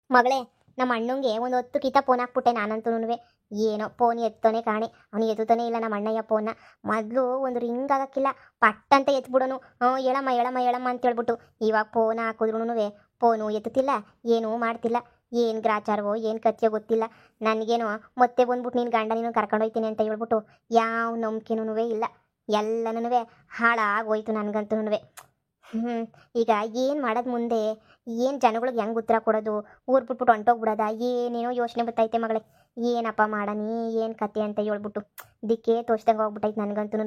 ಮಗಳೇ, ನಮ್ಮ ಅಣ್ಣಂಗೆ ಒಂದು ಹೊತ್ತು ಕಿತ ಫೋನ್ ಹಾಕ್ಬಿಟ್ಟೆ ನಾನಂತೂ. ಏನೋ ಫೋನ್ ಎತ್ತೋನೆ ಕಾಣೆ, ಅವನು ಎತ್ತುತ್ತಾನೆ ಇಲ್ಲ ನಮ್ಮ ಅಣ್ಣಯ್ಯ ಫೋನ್ನ. ಮೊದಲು ಒಂದು ರಿಂಗ್ ಆಗಕ್ಕಿಲ್ಲ, ಪಟ್ ಅಂತ ಎತ್ಬಿಡೋನು. ಹೇಳಮ್ಮ ಹೇಳಮ್ಮ ಹೇಳಮ್ಮ ಅಂತ ಹೇಳ್ಬಿಟ್ಟು. ಇವಾಗ ಫೋನ್ ಹಾಕಿದ್ರೂ ಫೋನು ಎತ್ತುತ್ತಿಲ್ಲ, ಏನೂ ಮಾಡ್ತಿಲ್ಲ. ಏನು ಗ್ರಾಚಾರವೋ ಏನು ಕತ್ತಿಯೋ ಗೊತ್ತಿಲ್ಲ. ನನಗೇನೋ ಮತ್ತೆ ಬಂದ್ಬಿಟ್ಟು ನೀನು ಗಂಡ ನೀನು ಕರ್ಕೊಂಡೋಯ್ತೀನಿ ಅಂತ ಹೇಳ್ಬಿಟ್ಟು ಯಾವ ನಂಬಿಕೆನೂ ಇಲ್ಲ. ಎಲ್ಲನೂ ಹಾಳಾಗೋಯ್ತು ನನಗಂತೂ. ಈಗ ಏನು ಮಾಡೋದು ಮುಂದೆ? ಏನು ಜನಗಳಿಗೆ ಹೆಂಗೆ ಉತ್ತರ ಕೊಡೋದು? ಊರು ಬಿಟ್ಬಿಟ್ಟು ಹೊಂಟೋಗ್ಬಿಡೋದ? ಏನೇನೋ ಯೋಚನೆ ಬರ್ತೈತೆ ಮಗಳೇ. ಏನಪ್ಪ ಮಾಡನಿ ಏನು ಕತೆ ಅಂತ ಹೇಳ್ಬಿಟ್ಟು ದಿಕ್ಕೇ ತೋಚ್ದಂಗೆ ಹೋಗ್ಬಿಟ್ಟೈತೆ ನನಗಂತೂ.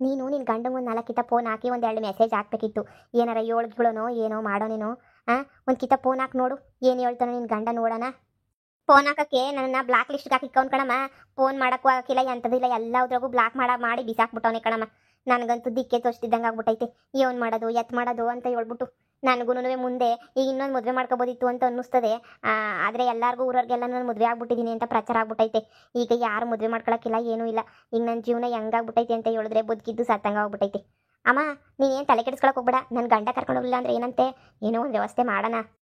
ನೀನು ನಿನ್ನ ಗಂಡಂಗೆ ಒಂದು 4 ಕಿತ ಫೋನ್ ಹಾಕಿ ಒಂದು 2 ಮೆಸೇಜ್ ಹಾಕ್ಬೇಕಿತ್ತು. ಏನಾರ ಏಳ್ಗಳೋ ಏನೋ ಮಾಡೋನೇನೋ. ಒಂದು ಕಿತ ಫೋನ್ ಹಾಕಿ ನೋಡು, ಏನು ಹೇಳ್ತಾನೋ ನಿನ್ನ ಗಂಡ ನೋಡೋಣ. ಫೋನ್ ಹಾಕಕ್ಕೆ ನನ್ನ ಬ್ಲಾಕ್ ಲಿಸ್ಟ್ಗೆ ಹಾಕಿಕ್ಕವ್ನು ಕಣಮ್ಮ. ಫೋನ್ ಮಾಡೋಕ್ಕೂ ಹಾಕಿಲ್ಲ, ಎಂಥದಿಲ್ಲ, ಎಲ್ಲದ್ರಾಗೂ ಬ್ಲಾಕ್ ಮಾಡಿ ಬಿಸಾಕ್ಬಿಟ್ಟವನೆ ಕಣಮ್ಮ. ನನಗಂತೂ ದಿಕ್ಕೆ ತೋಚ್ತಿದ್ದಂಗೆ ಆಗ್ಬಿಟ್ಟೈತೆ. ಏನು ಮಾಡೋದು ಎತ್ ಮಾಡೋದು ಅಂತ ಹೇಳ್ಬಿಟ್ಟು. ನನಗೂ ಮುಂದೆ ಈಗ ಇನ್ನೊಂದು ಮದುವೆ ಮಾಡ್ಕೋಬೋದಿತ್ತು ಅಂತ ಅನ್ನಿಸ್ತದೆ. ಆದರೆ ಎಲ್ಲರಿಗೂ ಊರವ್ರಿಗೆಲ್ಲ ನಾನು ಮದುವೆ ಆಗ್ಬಿಟ್ಟಿದ್ದೀನಿ ಅಂತ ಪ್ರಚಾರ ಆಗ್ಬಿಟ್ಟೈತೆ. ಈಗ ಯಾರು ಮದುವೆ ಮಾಡ್ಕೊಳಕ್ಕಿಲ್ಲ, ಏನೂ ಇಲ್ಲ. ಈಗ ನನ್ನ ಜೀವನ ಹೆಂಗಾಗ್ಬಿಟ್ಟೈತೆ ಅಂತ ಹೇಳಿದ್ರೆ ಬದುಕಿದ್ದು ಸತ್ತಂಗೆ ಆಗ್ಬಿಟ್ಟೈತೆ. ಅಮ್ಮ, ನೀನೇನು ತಲೆ ಕೆಡಿಸ್ಕೊಳಕ್ಕೆ ಹೋಗ್ಬೇಡ. ನನ್ನ ಗಂಡ ಕರ್ಕೊಂಡು ಹೋಗಲಿಲ್ಲ ಅಂದರೆ ಏನಂತೆ? ಏನೋ ಒಂದು ವ್ಯವಸ್ಥೆ ಮಾಡೋಣ.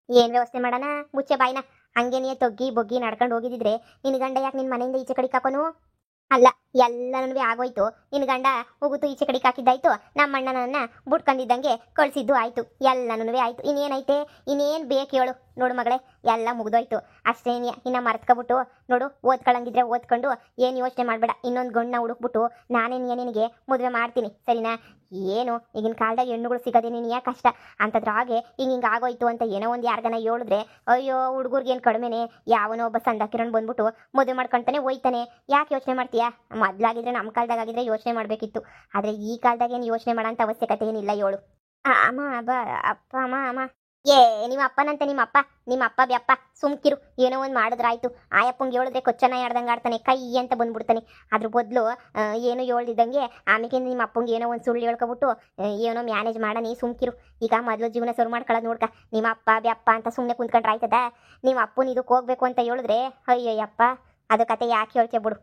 ಏನು ವ್ಯವಸ್ಥೆ ಮಾಡೋಣ? ಮುಚ್ಚೆ ಬಾಯ್ನ. ಹಂಗೆ ನೀ ತೊಗ್ಗಿ ಬೊಗ್ಗಿ ನಡ್ಕೊಂಡು ಹೋಗಿದ್ದಿದ್ರೆ ನಿನ್ನ ಗಂಡ ಯಾಕೆ ನಿನ್ನ ಮನೆಯಿಂದ ಈಚೆ ಕಡೆ ಹಾಕೋನು? ಅಲ್ಲ, ಎಲ್ಲನೂ ಆಗೋಯ್ತು. ನಿನ್ನ ಗಂಡ ಹೋಗುತ್ತು ಈಚೆ ಕಡೆಗೆ ಹಾಕಿದ್ದಾಯ್ತು, ನಮ್ಮ ಅಣ್ಣನನ್ನ ಬುಟ್ಕೊಂಡಿದ್ದಂಗೆ ಕಳಿಸಿದ್ದು ಆಯ್ತು, ಎಲ್ಲನೂ ಆಯ್ತು. ಇನ್ನೇನೈತೆ? ಇನ್ನೇನು ಬೇಕು ಹೇಳು? ನೋಡು ಮಗಳೇ, ಎಲ್ಲ ಮುಗಿದೋಯ್ತು ಅಷ್ಟೇ. ಇನ್ನು ಮರ್ತ್ಕೊಬಿಟ್ಟು ನೋಡು, ಓದ್ಕೊಳ್ಳಂಗಿದ್ರೆ ಓದ್ಕೊಂಡು ಏನು ಯೋಚನೆ ಮಾಡಬೇಡ. ಇನ್ನೊಂದು ಗಂಡನ್ನ ಹುಡುಕ್ಬಿಟ್ಟು ನಾನೇ ನಿನಗೆ ಮದುವೆ ಮಾಡ್ತೀನಿ, ಸರಿನಾ? ಏನು ಈಗಿನ ಕಾಲದಾಗ ಹೆಣ್ಣುಗಳು ಸಿಗೋದೇ ನೀನು ಕಷ್ಟ ಅಂತದ್ರಾಗೆ ಹಿಂಗೆ ಆಗೋಯ್ತು ಅಂತ ಏನೋ ಒಂದು ಯಾರಿಗನ ಹೇಳಿದ್ರೆ ಅಯ್ಯೋ ಹುಡುಗರ್ಗೇನು ಕಡಿಮೆನೆ, ಯಾವನೋ ಒಬ್ಬ ಸಂದಾಕಿರೋನು ಬಂದ್ಬಿಟ್ಟು ಮದುವೆ ಮಾಡ್ಕೊಳ್ತಾನೆ ಹೋಯ್ತಾನೆ. ಯಾಕೆ ಯೋಚನೆ ಮಾಡ್ತೀಯಾ? ಮೊದಲಾಗಿದ್ರೆ ನಮ್ಮ ಕಾಲದಾಗಿದ್ರೆ ಯೋಚನೆ ಮಾಡಬೇಕಿತ್ತು. ಆದರೆ ಈ ಕಾಲದಾಗ ಏನು ಯೋಚನೆ ಮಾಡೋಂಥ ಅವಶ್ಯಕತೆ ಏನಿಲ್ಲ ಹೇಳು. ಅಮ್ಮ ಅಪ್ಪ ಅಮ್ಮ ನಿಮ್ಮ ಅಪ್ಪನಂತೆ ನಿಮ್ಮ ಅಪ್ಪ ಬ್ಯಪ್ಪ ಸುಮ್ಕಿರು. ಏನೋ ಒಂದು ಮಾಡಿದ್ರಾಯ್ತು. ಆಯಪ್ಪಂಗೆ ಹೇಳಿದ್ರೆ ಕೊಚ್ಚನ ಆಡ್ದಂಗೆ ಆಡ್ತಾನೆ, ಕೈ ಅಂತ ಬಂದ್ಬಿಡ್ತಾನೆ. ಅದ್ರ ಬದಲು ಏನು ಹೇಳ್ದಿದ್ದಂಗೆ ಆಮೇಲೆ ನಿಮ್ಮ ಅಪ್ಪಂಗೆ ಏನೋ ಒಂದು ಸುಳ್ಳು ಹೇಳ್ಕೊಬಿಟ್ಟು ಏನೋ ಮ್ಯಾನೇಜ್ ಮಾಡೋಣ, ಸುಮ್ಕಿರು. ಈಗ ಮೊದಲು ಜೀವನ ಶುರು ಮಾಡ್ಕೊಳ್ಳೋದು ನೋಡ್ಕ. ನಿಮ್ಮ ಅಪ್ಪ ಬ್ಯಪ್ಪ ಅಂತ ಸುಮ್ಮನೆ ಕುಂತ್ಕೊಂಡ್ರೆ ಆಯ್ತದ? ನಿಮ್ಮ ಅಪ್ಪನ ಇದಕ್ಕೆ ಹೋಗ್ಬೇಕು ಅಂತ ಹೇಳಿದ್ರೆ ಅಯ್ಯಯ್ಯಪ್ಪ, ಅದು ಕತೆ ಯಾಕೆ ಹೇಳ್ತೇ ಬಿಡು.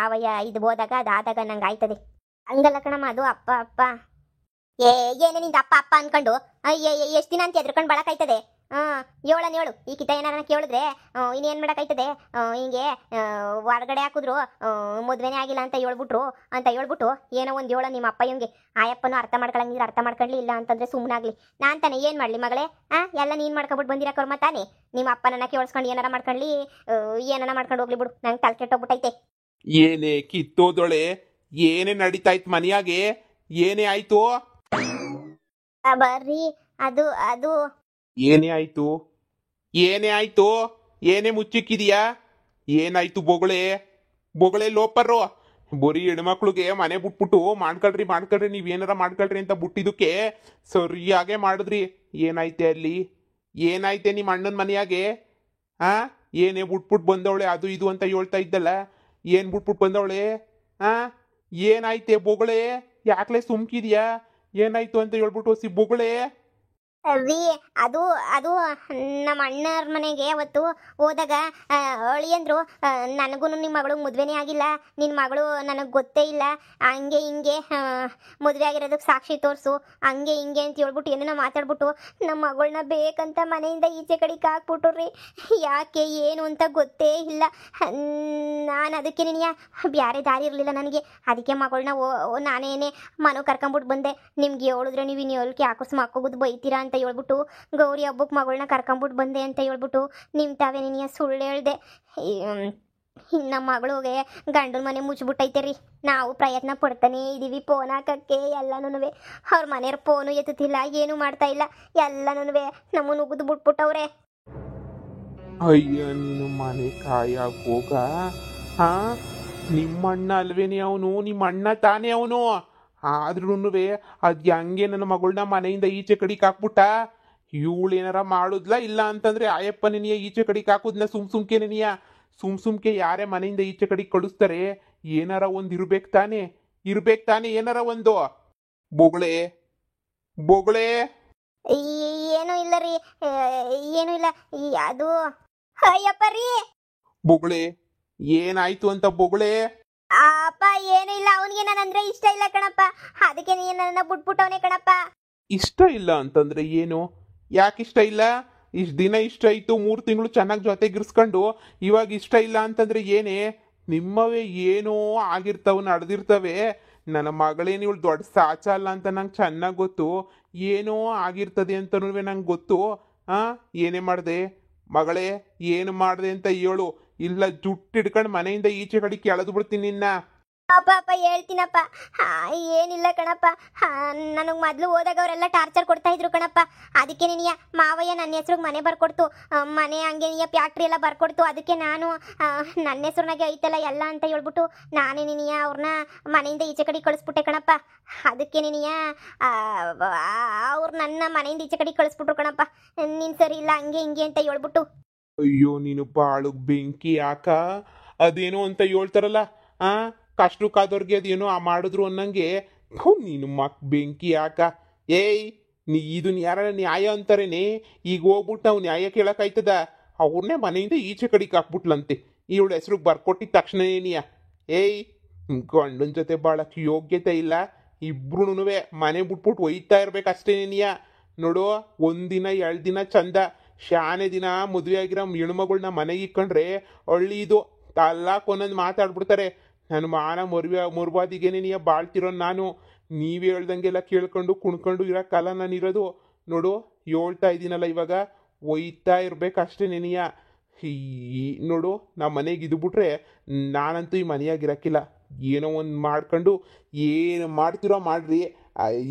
ಆವಯ್ಯ ಇದು ಹೋದಾಗ ಅದಾದಾಗ ನಂಗೆ ಆಯ್ತದೆ. ಹಂಗಲ್ಲ ಕಣಮ್ಮ, ಅದು ಅಪ್ಪ ಅಪ್ಪ ಏನೇ ನಿಂದ ಅಪ್ಪ ಅಪ್ಪ ಅನ್ಕೊಂಡು ಎಷ್ಟು ದಿನ ಅಂತ ಎದ್ರಕೊಂಡು ಬಳಕಾಯ್ತದೆ? ಹೇಳು. ಈ ಕಿತ ಏನಾರ ಕೇಳಿದ್ರೆ ಇನ್ನೇನು ಮಾಡೋಕ್ಕಾಯ್ತದೆ? ಹಿಂಗೆ ಹೊರಗಡೆ ಹಾಕಿದ್ರು ಮದುವೆನೇ ಆಗಿಲ್ಲ ಅಂತ ಹೇಳ್ಬಿಟ್ಟು ಏನೋ ಒಂದು ಹೇಳೋ ನಿಮ್ಮ ಅಪ್ಪ ಹಿಂಗೆ. ಆಯಪ್ಪನೂ ಅರ್ಥ ಮಾಡ್ಕೊಳಂಗಿದ್ರೆ ಅರ್ಥ ಮಾಡ್ಕೊಳ್ಳಿ, ಇಲ್ಲ ಅಂತಂದ್ರೆ ಸುಮ್ಮನಾಗ್ಲಿ. ನಾನು ತಾನೇ ಏನು ಮಾಡಲಿ ಮಗಳೇ? ಎಲ್ಲ ನೀನು ಮಾಡ್ಕೊಬಿಟ್ಟು ಬಂದಿರೋ ಕರ್ಮ ತಾನೇ. ನಿಮ್ಮ ಅಪ್ಪನನ್ನ ಕೇಳಿಸ್ಕೊಂಡು ಏನಾರ ಮಾಡ್ಕೊಳ್ಳಿ, ಏನಾರ ಮಾಡ್ಕೊಂಡು ಹೋಗ್ಲಿ ಬಿಡು. ನಂಗೆ ತಲೆ ಕೆಟ್ಟೋಗ್ಬಿಟ್ಟೈತೆ. ಏನೇ ಕಿತ್ತೋದೊಳೆ, ಏನೇ ನಡೀತಾಯ್ತು ಮನೆಯಾಗೆ? ಏನೇ ಆಯ್ತು? ಬರ್ರಿ, ಅದು ಏನೇ ಆಯ್ತು? ಏನೇ ಮುಚ್ಚಿಕ್ಕಿದೀಯಾ? ಏನಾಯ್ತು ಬೊಗಳೆ ಲೋಪರ್ರೋ? ಬರೀ ಹೆಣ್ಮಕ್ಳಿಗೆ ಮನೆ ಬಿಟ್ಬಿಟ್ಟು ಮಾಡ್ಕೊಳ್ರಿ ನೀವೇನಾರ ಮಾಡ್ಕೊಳ್ರಿ ಅಂತ ಬಿಟ್ಟಿದ್ದಕ್ಕೆ ಸರಿಯಾಗೆ ಮಾಡಿದ್ರಿ. ಏನಾಯ್ತೆ ಅಲ್ಲಿ? ಏನಾಯ್ತೆ ನಿಮ್ಮ ಅಣ್ಣನ ಮನೆಯಾಗೆ? ಏನೇ ಬಿಟ್ಬಿಟ್ಟು ಬಂದವಳೆ ಅದು ಇದು ಅಂತ ಹೇಳ್ತಾ ಇದ್ದಲ್ಲ, ಏನು ಬಿಟ್ಬಿಟ್ಟು ಬಂದವಳೆ? ಏನಾಯ್ತೆ ಬೊಗಳೆ? ಯಾಕ್ಲೆ ಸುಮ್ಕಿದ್ಯಾ? ಏನಾಯ್ತು ಅಂತ ಹೇಳ್ಬಿಟ್ಟು ಬೊಗಳೆ. ಅದು ನಮ್ಮ ಅಣ್ಣರ ಮನೆಗೆ ಅವತ್ತು ಹೋದಾಗ ಅಳಿಯಂದ್ರು ನನಗೂ ನಿಮ್ಮ ಮಗಳು ಮದುವೆನೇ ಆಗಿಲ್ಲ, ನಿನ್ನ ಮಗಳು ನನಗೆ ಗೊತ್ತೇ ಇಲ್ಲ, ಹಂಗೆ ಹಿಂಗೆ ಮದುವೆ ಆಗಿರೋದಕ್ಕೆ ಸಾಕ್ಷಿ ತೋರಿಸು, ಹಂಗೆ ಹಿಂಗೆ ಅಂತ ಹೇಳ್ಬಿಟ್ಟು ಏನೇನೋ ಮಾತಾಡ್ಬಿಟ್ಟು ನಮ್ಮ ಮಗಳನ್ನ ಬೇಕಂತ ಮನೆಯಿಂದ ಈಚೆ ಕಡೆಗೆ ಹಾಕ್ಬಿಟ್ರಿ. ಯಾಕೆ ಏನು ಅಂತ ಗೊತ್ತೇ ಇಲ್ಲ. ನಾನು ಅದಕ್ಕೆ ನಿನಗೆ ಬೇರೆ ದಾರಿ ಇರಲಿಲ್ಲ ನನಗೆ. ಅದಕ್ಕೆ ಮಗಳನ್ನ ನಾನೇನೇ ಮನೆ ಕರ್ಕೊಂಬಿಟ್ಟು ಬಂದೆ. ನಿಮ್ಗೆ ಹೇಳಿದ್ರೆ ನೀವು ಇನ್ನು ಹೇಳ್ಕೆ ಆಕಸ್ಮ ಹಾಕೋಗೋದು ಬೈತೀರಾ ಅಂತ ಹೇಳ್ಬಿಟ್ಟು ಗೌರಿ ಹಬ್ಬಕ್ಕೆ ಮಗಳನ್ನ ಕರ್ಕೊಂಬಿಟ್ಟು ಬಂದೆ ಅಂತ ಹೇಳ್ಬಿಟ್ಟು ನಿಮ್ಮ ತಾವೇ ನೀನು ಸುಳ್ಳು ಹೇಳ್ದೆ. ನಮ್ಮ ಮಗಳಿಗೆ ಗಂಡನ ಮನೆ ಮುಚ್ಚಿಬಿಟ್ಟೈತೆ ರೀ. ನಾವು ಪ್ರಯತ್ನ ಪಡ್ತಾನೇ ಇದ್ದೀವಿ ಫೋನ್ ಹಾಕಕ್ಕೆ, ಎಲ್ಲನೂ ಅವ್ರ ಮನೆಯವ್ರ ಫೋನು ಎತ್ತುತ್ತಿಲ್ಲ, ಏನು ಮಾಡ್ತಾ ಇಲ್ಲ, ಎಲ್ಲನೂ ನಮ್ಮನ್ನು ಉಗಿದು ಬಿಟ್ಬಿಟ್ಟವ್ರೆ. ಅಯ್ಯ ನೀನು ಮನೆ ಕಾಯಕ್ ಹೋಗ. ನಿಮ್ಮಣ್ಣ ಅಲ್ವೇನೆ ಅವನು? ನಿಮ್ಮ ಅಣ್ಣ ತಾನೇ ಅವನು. ಆದ್ರೂ ಅದ್ ಹೆಂಗೆ ನನ್ನ ಮಗಳನ್ನ ಮನೆಯಿಂದ ಈಚೆ ಕಡಿಗೆ ಹಾಕ್ಬಿಟ್ಟ? ಇವಳೇನಾರ ಮಾಡುದ್ಲ? ಇಲ್ಲ ಅಂತಂದ್ರೆ ಆಯಪ್ಪ ನೆನೆಯ ಈಚೆ ಕಡಿಗೆ ಹಾಕುದ್ನ ಸುಮ್ಕೆ ನೆನೆಯ? ಸುಮ್ಕೆ ಯಾರೇ ಮನೆಯಿಂದ ಈಚೆ ಕಡಿಗೆ ಕಳಿಸ್ತಾರೆ? ಏನಾರ ಒಂದು ಇರ್ಬೇಕು ತಾನೇ ಏನಾರ ಒಂದು. ಬೊಗಳೆ ಏನೂ ಇಲ್ಲ ರೀ, ಏನೂ ಇಲ್ಲ. ಅದು ಅಯ್ಯಪ್ಪ ರೀ. ಬೊಗಳೆ ಏನಾಯ್ತು ಅಂತ ಬೊಗಳೆ? ಅಪ್ಪ ಏನೂ ಇಲ್ಲ, ಅವನಿಗೆ ನಾನಂದ್ರೆ ಇಷ್ಟ ಇಲ್ಲ ಕಣಪ್ಪ, ಅದಕ್ಕೆ ನೀನು ನನ್ನ ಬಿಟ್ಬಿಟ್ಟವನೇ ಕಣಪ್ಪ. ಇಷ್ಟ ಇಲ್ಲ ಅಂತಂದ್ರೆ ಏನು? ಯಾಕೆ ಇಷ್ಟ ಇಲ್ಲ? ಇಷ್ಟು ದಿನ ಇಷ್ಟ ಇತ್ತು 3 ತಿಂಗಳು ಚೆನ್ನಾಗಿ ಜೊತೆಗಿರ್ಸ್ಕೊಂಡು ಇವಾಗ ಇಷ್ಟ ಇಲ್ಲ ಅಂತಂದ್ರೆ ಏನೇ ನಿಮ್ಮವೇ ಏನೋ ಆಗಿರ್ತಾವ ನಡೆದಿರ್ತವೆ. ನನ್ನ ಮಗಳೇನು ಇವಳು ದೊಡ್ಡ ಸಾಚ ಅಲ್ಲ ಅಂತ ನಂಗೆ ಚೆನ್ನಾಗಿ ಗೊತ್ತು. ಏನೋ ಆಗಿರ್ತದೆ ಅಂತನೂ ನಂಗೆ ಗೊತ್ತು. ಆ ಏನೇ ಮಾಡಿದೆ ಮಗಳೇ, ಏನು ಮಾಡಿದೆ ಅಂತ ಹೇಳು, ಇಲ್ಲ ಜುಟ್ಟು ಹಿಡ್ಕೊಂಡು ಮನೆಯಿಂದ ಈಚೆ ಕಡೆ ಕೆಳೆದು ಬಿಡ್ತೀನಿ ನಿನ್ನ. ಅಪ್ಪ ಅಪ್ಪ ಹೇಳ್ತೀನಪ್ಪ. ಏನಿಲ್ಲ ಕಣಪ್ಪ. ನನಗೆ ಮೊದಲು ಹೋದಾಗ ಅವರೆಲ್ಲ ಟಾರ್ಚರ್ ಕೊಡ್ತಾ ಇದ್ರು ಕಣಪ್ಪ. ಅದಕ್ಕೆ ನಿನಗೆ ಮಾವಯ್ಯ ನನ್ನ ಹೆಸ್ರಿಗೆ ಮನೆ ಬರ್ಕೊಡ್ತು. ಮನೆ ಹಂಗೆ ನಿನಗೆ ಫ್ಯಾಕ್ಟ್ರಿ ಎಲ್ಲ ಬರ್ಕೊಡ್ತು. ಅದಕ್ಕೆ ನಾನು ನನ್ನ ಹೆಸ್ರನಾಗೆ ಐತಲ್ಲ ಎಲ್ಲ ಅಂತ ಹೇಳ್ಬಿಟ್ಟು ನಾನೇ ನಿನಗೆ ಅವ್ರನ್ನ ಮನೆಯಿಂದ ಈಚೆ ಕಡೆ ಕಳಿಸ್ಬಿಟ್ಟೆ ಕಣಪ್ಪ. ಅದಕ್ಕೆ ನಿನಗೆ ಅವ್ರು ನನ್ನ ಮನೆಯಿಂದ ಈಚೆ ಕಡೆ ಕಳಿಸ್ಬಿಟ್ರು ಕಣಪ್ಪ. ನೀನು ಸರಿ ಇಲ್ಲ ಹಂಗೆ ಹಿಂಗೆ ಅಂತ ಹೇಳ್ಬಿಟ್ಟು. ಅಯ್ಯೋ ನೀನು ಬಾಳುಗ್ ಬೆಂಕಿ ಯಾಕ? ಅದೇನೋ ಅಂತ ಹೇಳ್ತಾರಲ್ಲ, ಆ ಕಷ್ಟಕ್ಕಾದವ್ರಿಗೆ ಅದೇನೋ ಮಾಡಿದ್ರು ಅನ್ನಂಗೆ ನೀನು ಬೆಂಕಿ ಯಾಕ? ಏಯ್ ಇದನ್ನ ಯಾರ ನ್ಯಾಯ ಅಂತಾರೇನೆ? ಈಗ ಹೋಗ್ಬಿಟ್ಟು ನಾವು ನ್ಯಾಯ ಕೇಳಕ್ಕಾಯ್ತದ? ಅವ್ರನ್ನೇ ಮನೆಯಿಂದ ಈಚೆ ಕಡೆಗೆ ಹಾಕ್ಬಿಟ್ಲಂತೆ. ಇವಳ ಹೆಸ್ರಿಗೆ ಬರ್ಕೊಟ್ಟಿದ ತಕ್ಷಣ ಏನಿಯ? ಏಯ್ ಗಂಡನ ಜೊತೆ ಬಾಳಕ್ಕೆ ಯೋಗ್ಯತೆ ಇಲ್ಲ. ಇಬ್ರು ಮನೆ ಬಿಟ್ಬಿಟ್ಟು ಒಯ್ತಾ ಇರ್ಬೇಕಷ್ಟೇನೇನಿಯ. ನೋಡು, 1 ದಿನ 2 ದಿನ ಚಂದ, ಶಾನೆ ದಿನ ಮದುವೆ ಆಗಿರೋ ಹೆಣ್ಮಗಳನ್ನ ಮನೆಗೆ ಇಕ್ಕೊಂಡ್ರೆ ಹಳ್ಳಿ ಇದು ತಲ್ಲಾಕ್ ಒಂದೊಂದು ಮಾತಾಡ್ಬಿಡ್ತಾರೆ. ನನ್ನ ಮಾನ ಮುರ್ಬಾದಿಗೇನೆ ನೀ ಬಾಳ್ತಿರೋ ನಾನು. ನೀವೇ ಹೇಳ್ದಂಗೆಲ್ಲ ಕೇಳ್ಕೊಂಡು ಕುಣ್ಕೊಂಡು ಇರೋಕ್ಕಲ್ಲ ನಾನು ಇರೋದು. ನೋಡು, ಹೇಳ್ತಾ ಇದ್ದೀನಲ್ಲ, ಇವಾಗ ಒಯ್ತಾ ಇರ್ಬೇಕಷ್ಟೇ ನೆನೆಯ. ನೋಡು, ನಮ್ಮ ಮನೆಗೆ ಇದ್ಬಿಟ್ರೆ ನಾನಂತೂ ಈ ಮನೆಯಾಗಿರಕ್ಕಿಲ್ಲ. ಏನೋ ಒಂದು ಮಾಡ್ಕೊಂಡು ಏನು ಮಾಡ್ತಿರೋ ಮಾಡ್ರಿ.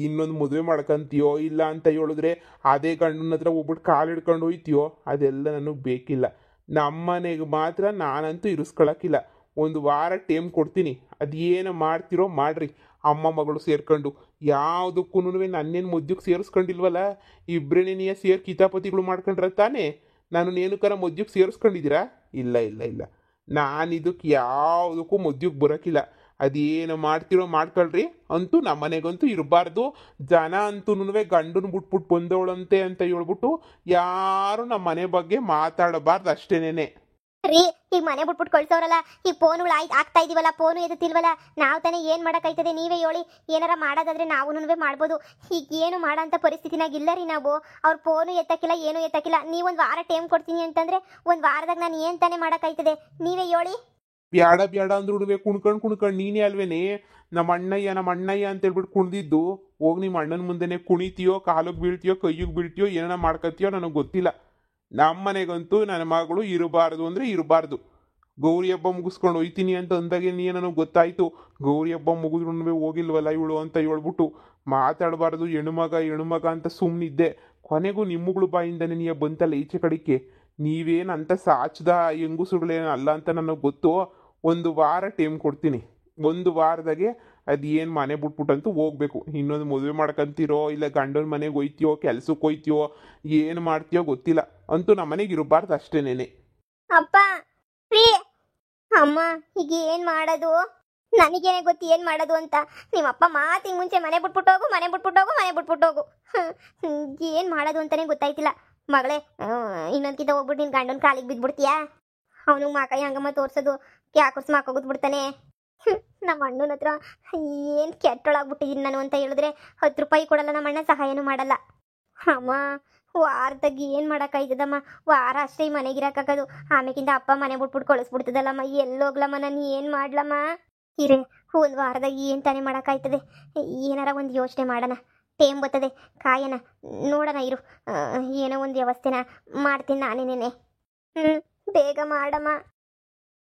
ಇನ್ನೊಂದು ಮದುವೆ ಮಾಡ್ಕೊಂತೀಯೋ ಇಲ್ಲ ಅಂತ ಹೇಳಿದ್ರೆ ಅದೇ ಗಂಡನ ಹತ್ರ ಹೋಗ್ಬಿಟ್ಟು ಕಾಲು ಹಿಡ್ಕೊಂಡು ಹೋಯ್ತೀಯೋ, ಅದೆಲ್ಲ ನನಗೆ ಬೇಕಿಲ್ಲ. ನಮ್ಮ ಮನೆಗೆ ಮಾತ್ರ ನಾನಂತೂ ಇರಿಸ್ಕೊಳಕ್ಕಿಲ್ಲ. 1 ವಾರ ಟೈಮ್ ಕೊಡ್ತೀನಿ. ಅದೇನು ಮಾಡ್ತಿರೋ ಮಾಡ್ರಿ. ಅಮ್ಮ ಮಗಳು ಸೇರ್ಕೊಂಡು ಯಾವುದಕ್ಕೂ ನನ್ನೇನು ಮದ್ಯಕ್ಕೆ ಸೇರಿಸ್ಕೊಂಡಿಲ್ವಲ್ಲ. ಇಬ್ಬರೇ ನೀ ಸೇರಿ ಕಿತಾಪತಿಗಳು ಮಾಡ್ಕೊಂಡ್ರ ತಾನೇ? ನಾನು ನೇನುಕರ ಮದ್ಯಕ್ಕೆ ಸೇರಿಸ್ಕೊಂಡಿದ್ದೀರಾ? ಇಲ್ಲ ಇಲ್ಲ ಇಲ್ಲ, ನಾನು ಇದಕ್ಕೆ ಯಾವುದಕ್ಕೂ ಮದ್ಯಕ್ಕೆ ಬರೋಕ್ಕಿಲ್ಲ. ಅದೇನು ಮಾಡ್ತಿರೋ ಮಾಡ್ಕೊಳ್ರಿ. ಅಂತೂ ನಮ್ಮ ಮನೆಗಂತೂ ಇರಬಾರ್ದು. ಜನ ಅಂತೂ ಗಂಡನ ಬಿಟ್ಬಿಟ್ಟು ಬಂದವಳಂತೆ ಅಂತ ಹೇಳ್ಬಿಟ್ಟು ಯಾರು ನಮ್ಮ ಮನೆ ಬಗ್ಗೆ ಮಾತಾಡಬಾರ್ದು ಅಷ್ಟೇನೇನೆ. ರೀ, ಈಗ ಮನೆ ಬಿಟ್ಬಿಟ್ಟು ಕಳ್ಸೋರಲ್ಲ, ಈ ಫೋನ್ಗಳು ಆಗ್ತಾ ಇದೀವಲ್ಲ, ಫೋನು ಎದುತ್ತಿಲ್ವಲ್ಲ, ನಾವು ತಾನೇ ಏನು ಮಾಡೋಕ್ಕಾಯ್ತದೆ? ನೀವೇ ಹೇಳಿ. ಏನಾರ ಮಾಡೋದಾದ್ರೆ ನಾವು ಮಾಡ್ಬೋದು. ಈಗ ಏನು ಮಾಡೋಂಥ ಪರಿಸ್ಥಿತಿನಾಗ ಇಲ್ಲ ರೀ ನಾವು. ಅವ್ರ ಫೋನು ಎತ್ತಕ್ಕಿಲ್ಲ, ಏನೂ ಎತ್ತಕ್ಕಿಲ್ಲ. ನೀವೊಂದು ವಾರ ಟೈಮ್ ಕೊಡ್ತೀನಿ ಅಂತಂದರೆ 1 ವಾರದಾಗ ನಾನು ಏನು ತಾನೇ ಮಾಡೋಕ್ಕಾಯ್ತದೆ? ನೀವೇ ಹೇಳಿ. ಬ್ಯಾಡ ಬ್ಯಾಡ ಅಂದ್ರೂ ಕುಣ್ಕೊಂಡು ನೀನೇ ಅಲ್ವೇನೆ ನಮ್ಮ ಅಣ್ಣಯ್ಯ ಅಂತ ಹೇಳ್ಬಿಟ್ಟು ಕುಣ್ದಿದ್ದು. ಹೋಗಿ ನಿಮ್ಮ ಅಣ್ಣನ ಮುಂದೆನೆ ಕುಣಿತೀಯೋ, ಕಾಲಿಗೆ ಬೀಳ್ತೀಯೋ, ಕೈಯಿಗೆ ಬೀಳ್ತೀಯೋ, ಏನಾರ ಮಾಡ್ಕೊತೀಯೋ ನನಗೆ ಗೊತ್ತಿಲ್ಲ. ನಮ್ಮ ಮನೆಗಂತೂ ನನ್ನ ಮಗಳು ಇರಬಾರ್ದು ಅಂದರೆ ಇರಬಾರ್ದು. ಗೌರಿ ಹಬ್ಬ ಮುಗಿಸ್ಕೊಂಡು ಹೋಯ್ತೀನಿ ಅಂತ ಅಂದಾಗೆ ನನಗೆ ಗೊತ್ತಾಯಿತು. ಗೌರಿ ಹಬ್ಬ ಮುಗಿದ್ರು ಹೋಗಿಲ್ವಲ್ಲ ಇವಳು ಅಂತ ಹೇಳ್ಬಿಟ್ಟು ಮಾತಾಡಬಾರ್ದು. ಹೆಣ್ಮಗ ಅಂತ ಸುಮ್ಮನಿದ್ದೆ. ಕೊನೆಗೂ ನಿಮ್ಮಗಳು ಬಾಯಿಂದನೇ ನೀ ಬಂತಲ್ಲ ಈಚೆ ಕಡೆಗೆ. ನೀವೇನು ಅಂತ ಸಾಚದ ಹೆಂಗುಸುಗಳೇನು ಅಲ್ಲ ಅಂತ ನನಗೆ ಗೊತ್ತು. 1 ವಾರ ಟೈಮ್ ಕೊಡ್ತೀನಿ. 1 ವಾರದಾಗೆ ಅದೇನು ಮನೆ ಬಿಟ್ಬಿಟ್ಟಂತೂ ಹೋಗ್ಬೇಕು. ಇನ್ನೊಂದು ಮದುವೆ ಮಾಡ್ಕೊಂತೀರೋ ಇಲ್ಲ ಗಂಡನ ಮನೆಗೆ ಹೋಯ್ತೀಯೋ, ಕೆಲ್ಸಕ್ಕೆ ಹೋಯ್ತೀಯೋ, ಏನು ಮಾಡ್ತೀಯೋ ಗೊತ್ತಿಲ್ಲ. ಅಂತೂ ನಮ್ಮ ಮನೆಗೆ ಇರಬಾರ್ದು ಅಷ್ಟೇನೇನೆ. ಅಪ್ಪ ರೀ, ಅಮ್ಮ, ಈಗ ಏನು ಮಾಡೋದು? ನನಗೇನೆ ಗೊತ್ತು ಏನು ಮಾಡೋದು ಅಂತ. ನಿಮ್ಮಪ್ಪ ಮಾತಿಗೆ ಮುಂಚೆ ಮನೆ ಬಿಟ್ಬಿಟ್ಟೋಗು, ಮನೆ ಬಿಟ್ಬಿಟ್ಟೋಗು. ಏನು ಮಾಡೋದು ಅಂತಲೇ ಗೊತ್ತಾಯ್ತಿಲ್ಲ. ಮಗಳೇ, ಇನ್ನೊಂದ್ಕಿಂತ ಹೋಗ್ಬಿಟ್ಟು ನಿನ್ನ ಗಂಡನ ಕಾಲಿಗೆ ಬಿದ್ದುಬಿಡ್ತೀಯಾ? ಅವನಿಗೆ ಮಾಕಾಯಿ ಹಂಗಮ್ಮ ತೋರಿಸೋದು ಕ್ಯಾಕರ್ಸ್ ಮಾಕೋಗುದು ಬಿಡ್ತಾನೆ. ನಮ್ಮ ಅಣ್ಣನ ಹತ್ರ ಏನು ಕೆಟ್ಟೊಳಾಗ್ಬಿಟ್ಟಿದ್ದೀನಿ ನಾನು ಅಂತ ಹೇಳಿದ್ರೆ 10 ರೂಪಾಯಿ ಕೊಡಲ್ಲ ನಮ್ಮ ಅಣ್ಣ, ಸಹಾಯನೂ ಮಾಡಲ್ಲ. ಅಮ್ಮ, ವಾರದಾಗ ಏನು ಮಾಡೋಕ್ಕಾಯ್ತದಮ್ಮ? ವಾರ ಅಷ್ಟೇ ಮನೆಗಿರಕ್ಕಾಗೋದು. ಆಮೇಕಿಂದ ಅಪ್ಪ ಮನೆ ಬಿಟ್ಬಿಟ್ಟು ಕಳಿಸ್ಬಿಡ್ತದಲ್ಲಮ್ಮ. ಎಲ್ಲೋಗ್ಲಮ್ಮ, ನಾನು ಏನು ಮಾಡ್ಲಮ್ಮ? ಹಿರೇ, 1 ವಾರದಾಗ ಏನು ತಾನೇ ಮಾಡೋಕ್ಕಾಯ್ತದೆ? ಏನಾರ ಒಂದು ಯೋಚನೆ ಮಾಡೋಣ. ಟೇಮ್ ಬರ್ತದೆ, ಕಾಯನ ನೋಡೋಣ ಇರು. ಏನೋ ಒಂದು ವ್ಯವಸ್ಥೆನ ಮಾಡ್ತೀನಿ ನಾನೇನೇನೆ. ಬೇಗ ಮಾಡಮ್ಮ.